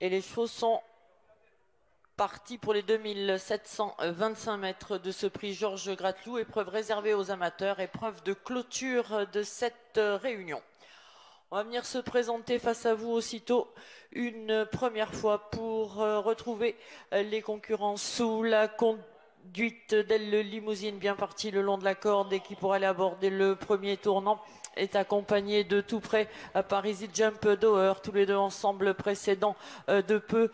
Et les chevaux sont partis pour les 2725 mètres de ce prix Georges Grattelou, épreuve réservée aux amateurs, épreuve de clôture de cette réunion. On va venir se présenter face à vous aussitôt une première fois pour retrouver les concurrents sous la conduite d'Elle Limousine, bien partie le long de la corde et qui pourra aller aborder le premier tournant, est accompagné de tout près par Easy Jump Doer, tous les deux ensemble précédents de peu.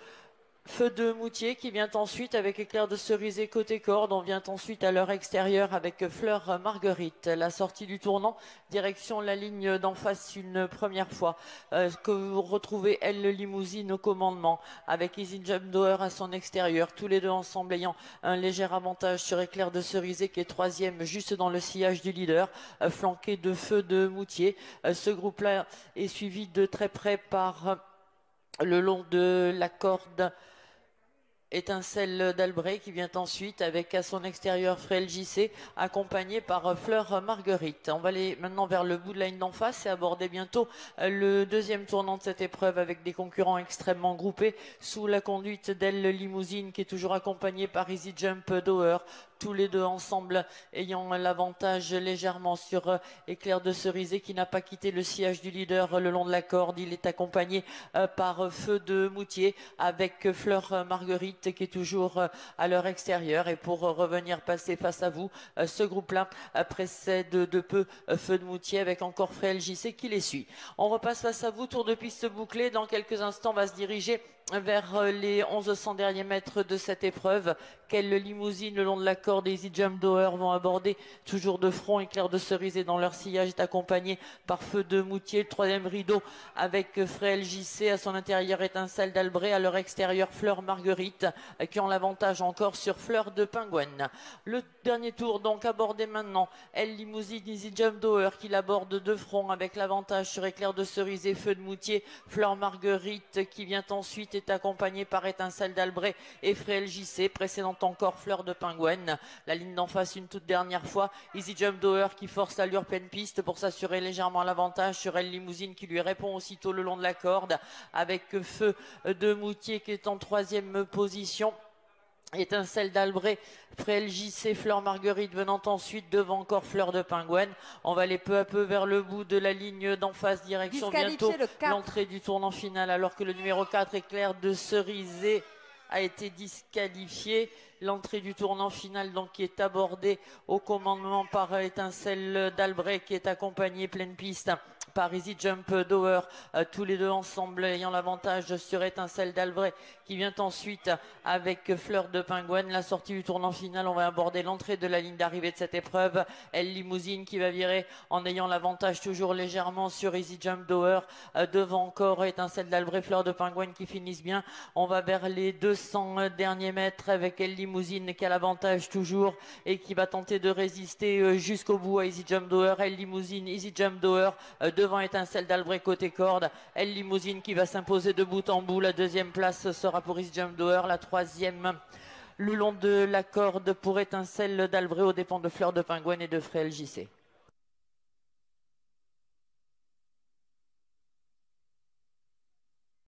Feu de Moutier qui vient ensuite avec Éclair de Cerisé côté corde. On vient ensuite à leur extérieur avec Fleur Marguerite. La sortie du tournant, direction la ligne d'en face une première fois. Que vous retrouvez Elle Limousine au commandement avec Easy Jump Doer à son extérieur. Tous les deux ensemble ayant un léger avantage sur Éclair de Cerisé qui est troisième juste dans le sillage du leader, flanqué de Feu de Moutier. Ce groupe-là est suivi de très près par le long de la corde Étincelle d'Albret qui vient ensuite avec à son extérieur Frêle JC accompagné par Fleur Marguerite. On va aller maintenant vers le bout de la ligne d'en face et aborder bientôt le deuxième tournant de cette épreuve avec des concurrents extrêmement groupés sous la conduite d'Elle Limousine qui est toujours accompagnée par Easy Jump Doer. Tous les deux ensemble ayant l'avantage légèrement sur Éclair de Cerisé qui n'a pas quitté le sillage du leader le long de la corde. Il est accompagné par Feu de Moutier avec Fleur Marguerite qui est toujours à leur extérieur. Et pour revenir passer face à vous, ce groupe-là précède de peu Feu de Moutier avec encore Frêle JC qui les suit. On repasse face à vous, tour de piste bouclé. Dans quelques instants, on va se diriger vers les 1100 derniers mètres de cette épreuve. Quelle limousine le long de la corde Easy Jump Doer vont aborder toujours de front. Éclair de Cerisé dans leur sillage est accompagné par Feu de Moutier. Le troisième rideau avec Frêle JC à son intérieur, Étincelle d'Albret à leur extérieur, Fleur Marguerite qui ont l'avantage encore sur Fleur de Pingouine. Le dernier tour donc abordé maintenant. Elle Limousine Easy Jump Doer qui l'aborde de front avec l'avantage sur Éclair de Cerisé, Feu de Moutier. Fleur Marguerite qui vient ensuite est accompagnée par Étincelle d'Albret et Frêle JC, précédant encore Fleur de Pingouine. La ligne d'en face une toute dernière fois, Easy Jump Doer qui force l'allure pleine piste pour s'assurer légèrement l'avantage sur Elle Limousine qui lui répond aussitôt le long de la corde avec Feu de Moutier qui est en troisième position. Étincelle d'Albret, Frêle JC, Fleur Marguerite venant ensuite devant encore Fleur de Pingouine. On va aller peu à peu vers le bout de la ligne d'en face, direction bientôt l'entrée du tournant final alors que le numéro 4 Éclair de Cerisé a été disqualifié. L'entrée du tournant final donc qui est abordée au commandement par Étincelle d'Albret qui est accompagnée pleine piste par Easy Jump Doer, tous les deux ensemble ayant l'avantage sur Étincelle d'Albret qui vient ensuite avec Fleur de Pingouine. La sortie du tournant final, on va aborder l'entrée de la ligne d'arrivée de cette épreuve. Elle Limousine qui va virer en ayant l'avantage toujours légèrement sur Easy Jump Doer, devant encore Étincelle d'Albret, Fleur de Pingouine qui finissent bien. On va vers les 200 derniers mètres avec Elle Limousine qui a l'avantage toujours et qui va tenter de résister jusqu'au bout à Easy Jump Doer. Elle Limousine, Easy Jump Doer devant Étincelle d'Albret côté corde. Elle Limousine qui va s'imposer de bout en bout. La deuxième place sera pour Easy Jump Doer, la troisième le long de la corde pour Étincelle d'Albret aux dépens de Fleur de Pingouine et de Frêle JC.